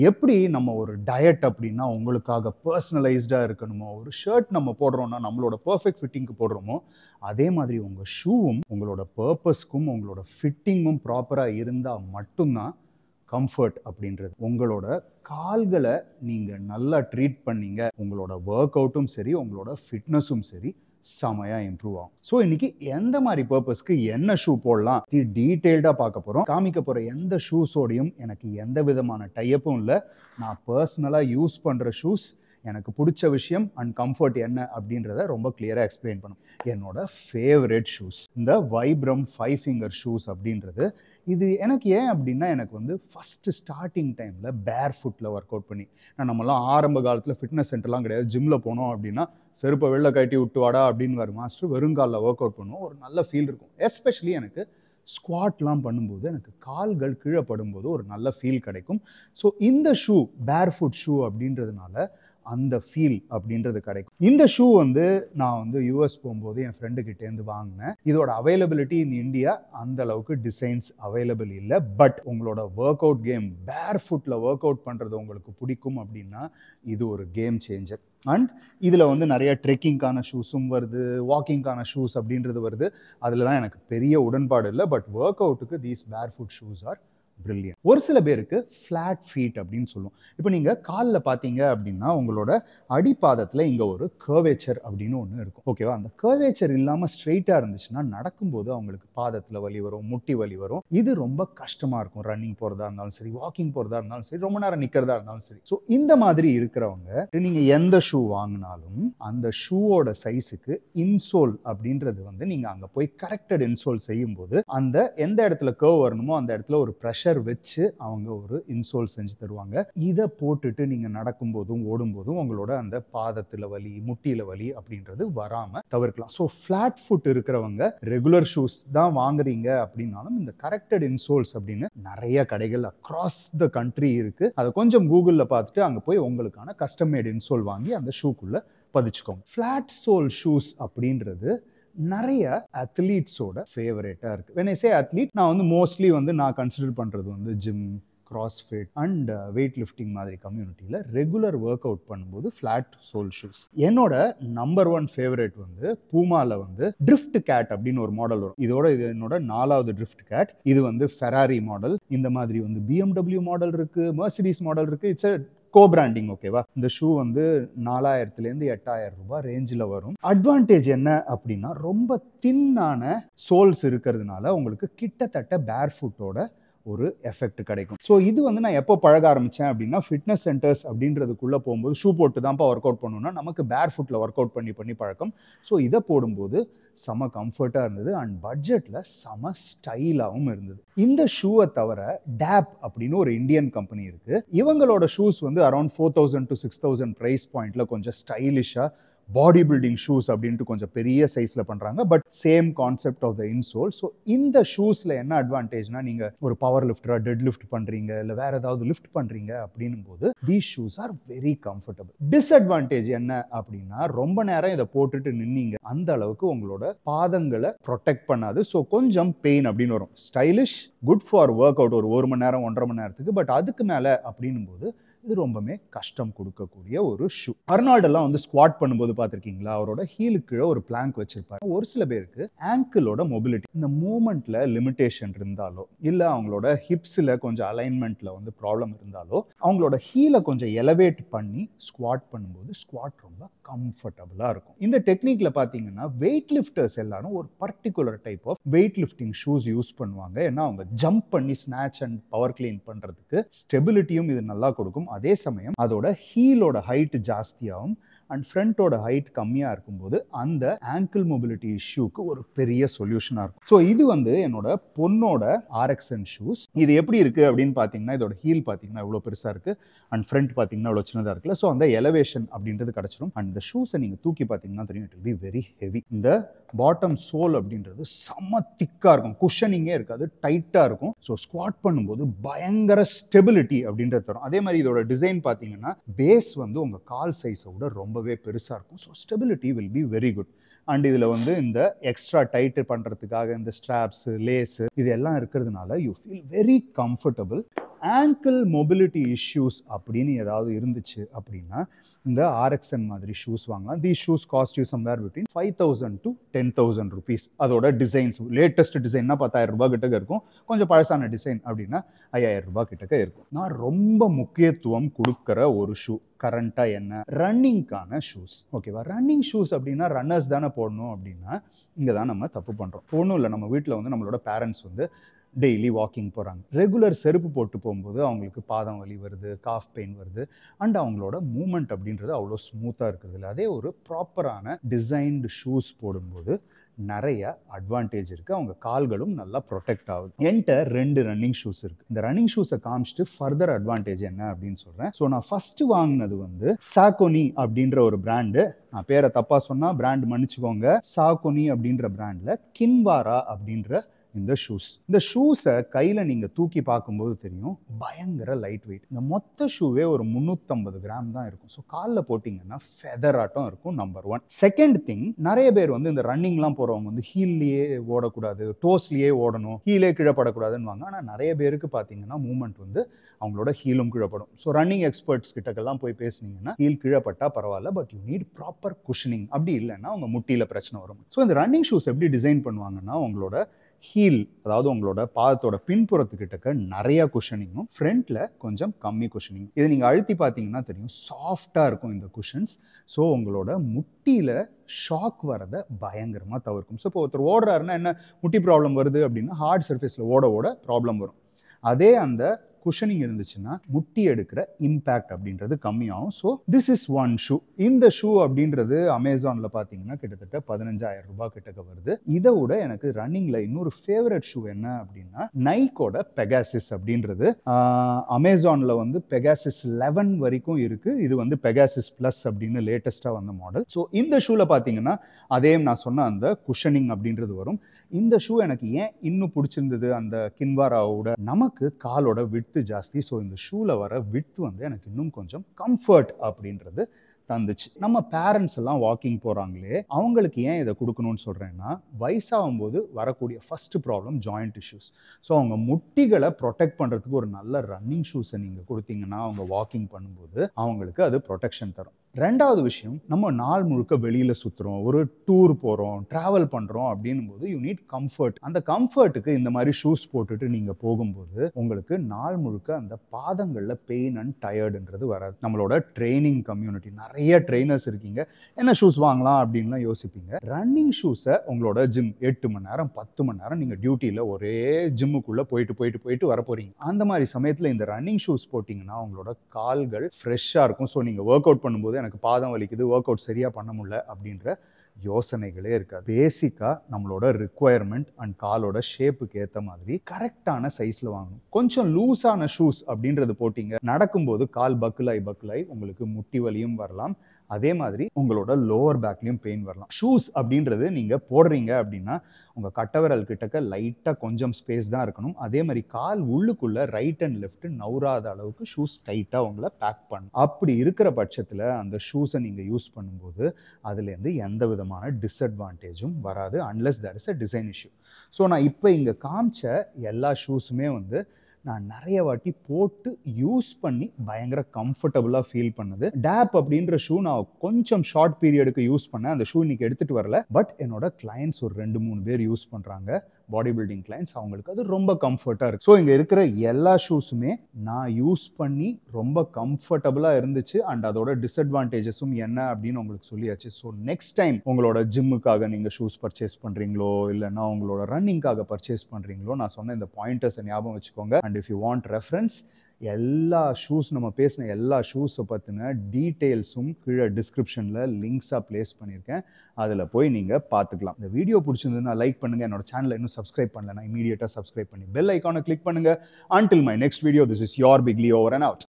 எப்படி நம்ம ஒரு டயட் அப்படின்னா உங்களுக்காக பர்சனலைஸ்டாக இருக்கணுமோ, ஒரு ஷர்ட் நம்ம போடுறோம்னா நம்மளோட பர்ஃபெக்ட் ஃபிட்டிங்க்கு போடுறோமோ, அதே மாதிரி உங்கள் ஷூவும் உங்களோட பர்பஸ்க்கும் உங்களோட ஃபிட்டிங்கும் ப்ராப்பராக இருந்தால் மட்டும்தான் கம்ஃபர்ட் அப்படின்றது. உங்களோட கால்களை நீங்கள் நல்லா ட்ரீட் பண்ணீங்க, உங்களோட ஒர்க் அவுட்டும் சரி, உங்களோட ஃபிட்னஸும் சரி செமையாக இம்ப்ரூவ் ஆகும். ஸோ இன்னைக்கு எந்த மாதிரி பர்பஸ்க்கு என்ன ஷூ போடலாம் டீட்டெயில்டாக பார்க்க போகிறோம். காமிக்க போகிற எந்த ஷூஸோடையும் எனக்கு எந்த விதமான டைப்பும் இல்லை. நான் பர்சனலாக யூஸ் பண்ணுற ஷூஸ், எனக்கு பிடிச்ச விஷயம் அண்ட் கம்ஃபர்ட் என்ன அப்படின்றத ரொம்ப கிளியராக எக்ஸ்பிளைன் பண்ணும். என்னோட ஃபேவரட் ஷூஸ் இந்த வைப்ரம் 5 ஃபிங்கர் ஷூஸ் அப்படின்றது. இது எனக்கு ஏன் அப்படின்னா, எனக்கு வந்து ஃபஸ்ட்டு ஸ்டார்டிங் டைமில் பேர் ஃபுட்டில் ஒர்க் அவுட் பண்ணி, நம்மலாம் ஆரம்ப காலத்தில் ஃபிட்னஸ் சென்டர்லாம் கிடையாது. ஜிம்மில் போனோம் அப்படின்னா செருப்பை வெளில கட்டி விட்டு வாடா அப்படின்னு வர மாஸ்டர் வெறுங்காலில் ஒர்க் அவுட் பண்ணுவோம். ஒரு நல்ல ஃபீல் இருக்கும். எஸ்பெஷலி எனக்கு ஸ்குவாட்லாம் பண்ணும்போது எனக்கு கால்கள் கீழே படும்போது ஒரு நல்ல ஃபீல் கிடைக்கும். ஸோ இந்த ஷூ பேர் ஃபுட் ஷூ அப்படின்றதுனால அந்த ஃபீல் அப்படின்றது கிடைக்கும். இந்த ஷூ வந்து நான் வந்து யூஎஸ் போகும்போது என் ஃப்ரெண்டு கிட்டேருந்து வாங்கினேன். இதோட அவைலபிலிட்டி இன் இந்தியா அந்த அளவுக்கு டிசைன்ஸ் அவைலபிள் இல்லை. பட் உங்களோட ஒர்க் அவுட் கேம் பேர் ஃபுட்டில் ஒர்க் அவுட் பண்ணுறது உங்களுக்கு பிடிக்கும் அப்படின்னா இது ஒரு கேம் சேஞ்சர். அண்ட் இதில் வந்து நிறைய ட்ரெக்கிங்கான ஷூஸும் வருது, வாக்கிங்கான ஷூஸ் அப்படின்றது வருது. அதிலலாம் எனக்கு பெரிய உடன்பாடு இல்லை. பட் ஒர்க் அவுட்டுக்கு தீஸ் பேர் ஃபுட் ஷூஸ் ஆர் பிரில்லியன்ட். ஒரு சில பேருக்கு ஃப்ளாட் ஃபீட் அப்படின்னு சொல்லுவோம். இப்போ நீங்கள் காலில் பார்த்தீங்க அப்படின்னா உங்களோட அடிப்பாதத்தில் இங்கே ஒரு கர்வேச்சர் அப்படின்னு ஒன்று இருக்கும். ஓகேவா? அந்த கர்வேச்சர் இல்லாமல் ஸ்ட்ரெயிட்டாக இருந்துச்சுன்னா நடக்கும்போது அவங்களுக்கு பாதத்தில் வலி வரும், முட்டி வலி வரும். இது ரொம்ப கஷ்டமாக இருக்கும். ரன்னிங் போகிறதா இருந்தாலும் சரி, வாக்கிங் போகிறதா இருந்தாலும் சரி, ரொம்ப நேரம் நிற்கிறதா இருந்தாலும் சரி. ஸோ இந்த மாதிரி இருக்கிறவங்க நீங்கள் எந்த ஷூ வாங்கினாலும் அந்த ஷூவோட சைஸுக்கு இன்சோல் அப்படின்றது வந்து நீங்கள் அங்கே போய் கரெக்டட் இன்சோல் செய்யும்போது அந்த எந்த இடத்துல கர்வ் வரணுமோ அந்த இடத்துல ஒரு ப்ரெஷர் வச்சு அவங்க ஒரு இன்சோல் செஞ்சு தருவாங்க. இதை போட்டுட்டு நீங்க நடக்கும்போதும் ஓடும்போதும் உங்களோட அந்த பாதத்துல வலி, முட்டியில வலி அப்படின்றது வராம தவிர்க்கலாம். ஸோ ஃபிளாட் ஃபுட் இருக்கிறவங்க ரெகுலர் ஷூஸ் தான் வாங்குறீங்க அப்படின்னாலும் இந்த கரெக்டட் இன்சோல்ஸ் அப்படின்னு நிறைய கடைகள் அக்ராஸ் த கண்ட்ரி இருக்கு. அதை கொஞ்சம் கூகுளில் பார்த்துட்டு அங்கே போய் உங்களுக்கான கஸ்டம் மேட் இன்சோல் வாங்கி அந்த ஷூக்குள்ள பதிச்சுக்கோங்க. ஃபிளாட் சோல் ஷூஸ் அப்படின்றது நிறைய அத்லீட்ஸோட ஃபேவரேட்டாக இருக்குது. வென் ஐ சே அத்லீட், நான் வந்து மோஸ்ட்லி வந்து நான் கன்சிடர் பண்ணுறது வந்து gym, crossfit and weight lifting மாதிரி கம்யூனிட்டியில் ரெகுலர் ஒர்க் அவுட் பண்ணும்போது ஃப்ளாட் சோல் ஷூஸ். என்னோட நம்பர் 1 ஃபேவரேட் வந்து பூமாவில் வந்து ட்ரிஃப்ட் கேட் அப்படின்னு ஒரு மாடல் வரும். இது என்னோட 4வது ட்ரிஃப்ட் கேட். இது வந்து ஃபெராரி மாடல். இந்த மாதிரி வந்து BMW மாடல் இருக்குது, மெர்சிடிஸ் மாடல் இருக்குது. It's go branding. ஓகேவா? இந்த ஷூ வந்து 4000லேருந்து 8000 ரூபாய் ரேஞ்சில் வரும். அட்வான்டேஜ் என்ன அப்படின்னா, ரொம்ப தின்னான சோல்ஸ் இருக்கிறதுனால உங்களுக்கு கிட்டத்தட்ட பேர் ஃபுட்டோட ஒரு எஃபெக்ட் கிடைக்கும். ஸோ இது வந்து நான் எப்போ பழக ஆரம்பித்தேன் அப்படின்னா, ஃபிட்னஸ் சென்டர்ஸ் அப்படின்றதுக்குள்ளே போகும்போது ஷூ போட்டு தான்ப்பா ஒர்க் அவுட் பண்ணணும்னா நமக்கு பேர் ஃபுட்டில் ஒர்க் அவுட் பண்ணி பழக்கம். ஸோ இதை போடும்போது செம கம்ஃபர்ட்டாக இருந்தது அண்ட் பட்ஜெட்டில் செம ஸ்டைலாகவும் இருந்தது. இந்த ஷூவை தவிர டேப் அப்படின்னு ஒரு இந்தியன் கம்பெனி இருக்குது. இவங்களோட ஷூஸ் வந்து அரௌண்ட் 4000 to 6000 ப்ரைஸ் பாயிண்டில் கொஞ்சம் ஸ்டைலிஷாக பாடி பில்டிங் ஷூஸ் அப்படின்ட்டு கொஞ்சம் பெரிய சைஸில் பண்ணுறாங்க. But same concept of the insole. So இந்த ஷூஸில் என்ன அட்வான்டேஜ்னா, நீங்கள் ஒரு பவர் லிஃப்டராக டெட் லிஃப்ட் பண்ணுறீங்க, இல்லை வேறு ஏதாவது லிஃப்ட் பண்ணுறீங்க அப்படின்னும் போது these shoes are very comfortable. Disadvantage என்ன அப்படின்னா, ரொம்ப நேரம் இதை போட்டுட்டு நின்னீங்க அந்த அளவுக்கு உங்களோட பாதங்களை ப்ரொடெக்ட் பண்ணாது. ஸோ கொஞ்சம் பெயின் அப்படின்னு வரும். Stylish, good for work out ஒரு மணி நேரம் 1.5 மணி நேரத்துக்கு. பட் அதுக்கு மேலே அப்படின்னும் போது இது ரொம்பவே கஷ்டம் கொடுக்கக்கூடிய ஒரு ஷூ. அர்னால்டெல்லாம் வந்து ஸ்குவாட் பண்ணும்போது பார்த்துருக்கீங்களா, அவரோட ஹீலுக்கு கீழே ஒரு பிளாங்க் வச்சிருப்பாரு. ஒரு சில பேருக்கு ஆங்கிளோட மொபிலிட்டி, இந்த மூமெண்ட்ல லிமிடேஷன் இருந்தாலோ, இல்லை அவங்களோட ஹிப்ஸில் கொஞ்சம் அலைன்மெண்ட்ல வந்து ப்ராப்ளம் இருந்தாலோ, அவங்களோட ஹீலை கொஞ்சம் எலவேட் பண்ணி ஸ்குவாட் பண்ணும்போது ஸ்குவாட் ரொம்ப கம்ஃபர்டபுளாக இருக்கும். இந்த டெக்னிக்ல பார்த்தீங்கன்னா வெயிட் லிஃப்டர்ஸ் எல்லாரும் ஒரு particular type of weight lifting shoes use பண்ணுவாங்க. ஏன்னா அவங்க ஜம்ப் பண்ணி ஸ்நாச் அண்ட் பவர் கிளீன் பண்ணுறதுக்கு ஸ்டெபிலிட்டியும் இது நல்லா கொடுக்கும். அதே சமயம் அதோட ஹீலோட ஹைட் ஜாஸ்தியாகும் அண்ட் ஃப்ரண்ட்டோட ஹைட் கம்மியாக இருக்கும்போது அந்த ஆங்கிள் மொபிலிட்டி இஷ்யூக்கு ஒரு பெரிய சொல்யூஷனாக இருக்கும். ஸோ இது வந்து என்னோட பொண்ணோட RXN ஷூஸ். இது எப்படி இருக்குது அப்படின்னு பார்த்தீங்கன்னா, இதோட ஹீல் பார்த்தீங்கன்னா இவ்வளோ பெருசாக இருக்குது அண்ட் ஃப்ரண்ட் பார்த்தீங்கன்னா இவ்வளோ சின்னதாக இருக்குல்ல. ஸோ அந்த எலவேஷன் அப்படின்றது கிடச்சிடும். அண்ட் இந்த ஷூஸை நீங்கள் தூக்கி பார்த்தீங்கன்னா தெரியும், it will be very heavy. இந்த பாட்டம் சோல் அப்படின்றது செம்ம திக்காக இருக்கும், குஷனிங்கே இருக்காது, டைட்டாக இருக்கும். ஸோ ஸ்குவாட் பண்ணும்போது பயங்கர ஸ்டெபிலிட்டி அப்படின்றது தரும். அதே மாதிரி இதோட டிசைன் பார்த்தீங்கன்னா பேஸ் வந்து உங்கள் கால் சைஸை விட ரொம்பவே பெருசாக இருக்கும். So stability will be very good. And இதில் வந்து இந்த எக்ஸ்ட்ரா டைட்டு பண்ணுறதுக்காக இந்த ஸ்ட்ராப்ஸு, லேஸு இது எல்லாம் இருக்கிறதுனால you feel very comfortable. Angle mobility issues அப்படின்னு ஏதாவது இருந்துச்சு அப்படின்னா இந்த RXN மாதிரி ஷூஸ் வாங்கலாம். These shoes cost you somewhere between 5,000 to 10,000 rupees. அதோட டிசைன்ஸ் லேட்டஸ்ட் டிசைன்னா 10,000 ரூபாய் கிட்டக்க இருக்கும். கொஞ்சம் பழசான டிசைன் அப்படின்னா 5,000 ரூபாய் கிட்டக்க இருக்கும். நான் ரொம்ப முக்கியத்துவம் கொடுக்குற ஒரு ஷூ கரண்ட்டாக என்ன, ரன்னிங்கான ஷூஸ். ஓகேவா? ரன்னிங் ஷூஸ் அப்படின்னா ரன்னர்ஸ் தானே போடணும் அப்படின்னா இங்கே தான் நம்ம தப்பு பண்ணுறோம். ஒன்றும் இல்லை, நம்ம வீட்டில் வந்து நம்மளோட பேரண்ட்ஸ் வந்து டெய்லி வாக்கிங் போகிறாங்க. ரெகுலர் செருப்பு போட்டு போகும்போது அவங்களுக்கு பாதம் வலி வருது, காஃப் பெயின் வருது, அண்ட் அவங்களோட மூமெண்ட் அப்படின்றது அவ்வளோ ஸ்மூத்தாக இருக்கிறது இல்லை. அதே ஒரு ப்ராப்பரான டிசைன்டு ஷூஸ் போடும்போது நிறைய அட்வான்டேஜ் இருக்குது. அவங்க கால்களும் நல்லா ப்ரொடெக்ட் ஆகுது. என்கிட்ட 2 ரன்னிங் ஷூஸ் இருக்குது. இந்த ரன்னிங் ஷூஸை காமிச்சிட்டு ஃபர்தர் அட்வான்டேஜ் என்ன அப்படின்னு சொல்கிறேன். ஸோ நான் ஃபஸ்ட்டு வாங்கினது வந்து சாக்கோனி அப்படின்ற ஒரு பிராண்டு. நான் பேரை தப்பாக சொன்னால் பிராண்ட் மன்னிச்சுக்கோங்க. சாக்கோனி அப்படின்ற பிராண்டில் கின்வாரா அப்படின்ற இந்த ஷூஸை கையில் நீங்கள் தூக்கி பார்க்கும்போது தெரியும், பயங்கர லைட் வெயிட். இந்த மொத்த ஷூவே ஒரு 350 கிராம் தான் இருக்கும். ஸோ காலில் போட்டிங்கன்னா ஃபெதர் ஆட்டம் இருக்கும். நம்பர் 1. செகண்ட் திங், நிறைய பேர் வந்து இந்த ரன்னிங்லாம் போகிறவங்க வந்து ஹீல்லையே ஓடக்கூடாது, டோஸ்லேயே ஓடணும், ஹீலே கீழப்படக்கூடாதுன்னு வாங்க. ஆனால் நிறைய பேருக்கு பார்த்தீங்கன்னா மூமெண்ட் வந்து அவங்களோட ஹீலும் கீழப்படும். ஸோ ரன்னிங் எக்ஸ்பர்ட்ஸ் கிட்டக்கெல்லாம் போய் பேசுனீங்கன்னா ஹீல் கீழப்பட்டா பரவாயில்ல, but you need proper cushioning. அப்படி இல்லைன்னா அவங்க முட்டியில் பிரச்சனை வரும். ஸோ இந்த ரன்னிங் ஷூஸ் எப்படி டிசைன் பண்ணுவாங்கன்னா உங்களோட ஹீல், அதாவது உங்களோட பாதத்தோட பின்புறத்துக்கிட்டக்க நிறைய குஷனிங்கும், ஃப்ரண்ட்ல கொஞ்சம் கம்மி குஷனிங். இதை நீங்கள் அழுத்தி பார்த்தீங்கன்னா தெரியும், சாஃப்டாக இருக்கும் இந்த குஷன்ஸ். ஸோ உங்களோட முட்டியில் ஷாக் வரதை பயங்கரமாக தவிர்க்கும். ஸோ இப்போ ஒருத்தர் ஓடுறாருன்னா என்ன முட்டி ப்ராப்ளம் வருது அப்படின்னா ஹார்ட் சர்ஃபேஸில் ஓட ப்ராப்ளம் வரும். அதே அந்த குஷனிங் இருந்துச்சுன்னா முட்டி எடுக்கிற இம்பேக்ட் அப்படின்றது கம்மியாகும். So this is one shoe. இந்த ஷூ அப்படின்றது அமேசானில் பார்த்தீங்கன்னா கிட்டத்தட்ட 15,000 ரூபாய் கிட்டக்க வருது. இதை விட எனக்கு ரன்னிங்கில் இன்னொரு ஃபேவரட் ஷூ என்ன அப்படின்னா நைக்கோட பெகாசிஸ் அப்படின்றது. அமேசானில் வந்து பெகாசிஸ் 11 வரைக்கும் இருக்குது. இது வந்து பெகாசிஸ் ப்ளஸ் அப்படின்னு லேட்டஸ்ட்டாக வந்த மாடல். ஸோ இந்த ஷூவில் பார்த்தீங்கன்னா அதே நான் சொன்ன அந்த குஷனிங் அப்படின்றது வரும். இந்த ஷூ எனக்கு ஏன் இன்னும் பிடிச்சிருந்தது, அந்த கின்வாராவோட நமக்கு காலோட விட்த் ஜாஸ்தி. ஸோ இந்த ஷூவில் வர விட்த் வந்து எனக்கு இன்னும் கொஞ்சம் கம்ஃபர்ட் அப்படின்றது தந்துச்சு. நம்ம பேரண்ட்ஸ் எல்லாம் வாக்கிங் போகிறாங்களே, அவங்களுக்கு ஏன் இதை கொடுக்கணும்னு சொல்கிறேன்னா வயசாகும் போது வரக்கூடிய first problem joint issues. So அவங்க முட்டிகளை ப்ரொடெக்ட் பண்ணுறதுக்கு ஒரு நல்ல ரன்னிங் ஷூஸை நீங்கள் கொடுத்தீங்கன்னா அவங்க வாக்கிங் பண்ணும்போது அவங்களுக்கு அது ப்ரொடெக்ஷன் தரும். ரெண்டாவது விஷயம், நம்ம நாள் முழுக்க வெளியில் சுற்றுறோம், ஒரு டூர் போகிறோம், ட்ராவல் பண்ணுறோம் அப்படின்னும் போது யூ நீட் கம்ஃபர்ட். அந்த கம்ஃபர்ட்டுக்கு இந்த மாதிரி ஷூஸ் போட்டுட்டு நீங்கள் போகும்போது உங்களுக்கு நாள் முழுக்க அந்த பாதங்களில் பெயின் அண்ட் டயர்டுன்றது வராது. நம்மளோட ட்ரைனிங் கம்யூனிட்டி நிறைய ட்ரெயினர்ஸ் இருக்கீங்க, என்ன ஷூஸ் வாங்கலாம் அப்படின்லாம் யோசிப்பீங்க. ரன்னிங் ஷூஸை உங்களோட ஜிம் 8 மணி நேரம் 10 மணி நேரம் நீங்கள் டியூட்டியில் ஒரே ஜிம்முக்குள்ளே போயிட்டு வர போகிறீங்க. அந்த மாதிரி சமயத்தில் இந்த ரன்னிங் ஷூஸ் போட்டிங்கன்னா உங்களோட கால்கள் ஃப்ரெஷ்ஷாக இருக்கும். ஸோ நீங்கள் ஒர்க் அவுட் பண்ணும்போது எனக்கு பாதம் வலிக்குது, ஒர்க் அவுட் சரியாக பண்ண முடியல அப்படின்ற யோசனைகளே இருக்காது. பேசிக்காக நம்மளோட ரிக்குவயர்மெண்ட் அண்ட் காலோட ஷேப்புக்கு ஏற்ற மாதிரி கரெக்டான சைஸில் வாங்கணும். கொஞ்சம் லூஸான ஷூஸ் அப்படின்றது போட்டிங்க, நடக்கும்போது கால் பக்குலாய் உங்களுக்கு முட்டி வலியும் வரலாம். அதே மாதிரி உங்களோட லோவர் பேக்லேயும் பெயின் வரலாம். ஷூஸ் அப்படின்றது நீங்கள் போடுறீங்க அப்படின்னா உங்கள் கட்டவிரல் கிட்டக்க லைட்டாக கொஞ்சம் ஸ்பேஸ் தான் இருக்கணும். அதே மாதிரி கால் உள்ளுக்குள்ளே ரைட் அண்ட் லெஃப்ட் நவுறாத அளவுக்கு ஷூஸ் டைட்டாக உங்களை பேக் பண்ணணும். அப்படி இருக்கிற பட்சத்தில் அந்த ஷூஸை நீங்கள் யூஸ் பண்ணும்போது அதுலேருந்து எந்த விதமான டிஸ்அட்வான்டேஜும் வராது, unless there is a design issue. So நான் இப்போ இங்கே காமிச்ச எல்லா ஷூஸுமே வந்து நான் நிறைய வாட்டி போட்டு யூஸ் பண்ணி பயங்கர கம்ஃபர்டபுளாக ஃபீல் பண்ணது. டேப் அப்படின்ற ஷூ நான் கொஞ்சம் ஷார்ட் பீரியடுக்கு யூஸ் பண்ணேன். அந்த ஷூ இன்னைக்கு எடுத்துகிட்டு வரல, பட் என்னோட கிளைண்ட்ஸ் ஒரு 2-3 பேர் யூஸ் பண்ணுறாங்க, பாடி பில்டிங் கிளைண்ட்ஸ். அவங்களுக்கு அது ரொம்ப கம்ஃபர்ட்டாக இருக்குது. ஸோ இங்கே இருக்கிற எல்லா ஷூஸுமே நான் யூஸ் பண்ணி ரொம்ப கம்ஃபர்டபுளாக இருந்துச்சு. அண்ட் அதோட டிஸ்அட்வான்டேஜஸும் என்ன அப்படின்னு உங்களுக்கு சொல்லியாச்சு. ஸோ நெக்ஸ்ட் டைம் உங்களோட ஜிம்முக்காக நீங்கள் ஷூஸ் பர்ச்சேஸ் பண்ணுறீங்களோ இல்லைன்னா உங்களோட ரன்னிங்காக பர்ச்சேஸ் பண்ணுறீங்களோ நான் சொன்ன இந்த பாயிண்டர்ஸை ஞாபகம் வச்சுக்கோங்க. And if you want reference, எல்லா ஷூஸ் நம்ம பேசின எல்லா ஷூஸை பற்றின டீட்டெயில்ஸும் கீழே டிஸ்கிரிப்ஷனில் லிங்க்ஸாக ப்ளேஸ் பண்ணியிருக்கேன், அதில் போய் நீங்கள் பார்த்துக்கலாம். இந்த வீடியோ பிடிச்சிருந்ததுன்னா லைக் பண்ணுங்கள், என்னோட சேனலை இன்னும் சப்ஸ்கிரைப் பண்ணலைன்னா இமீடியட்டாக சப்ஸ்கிரைப் பண்ணி பெல் ஐக்கானை கிளிக் பண்ணுங்கள். Until my next video, this is your Big Leo over and out.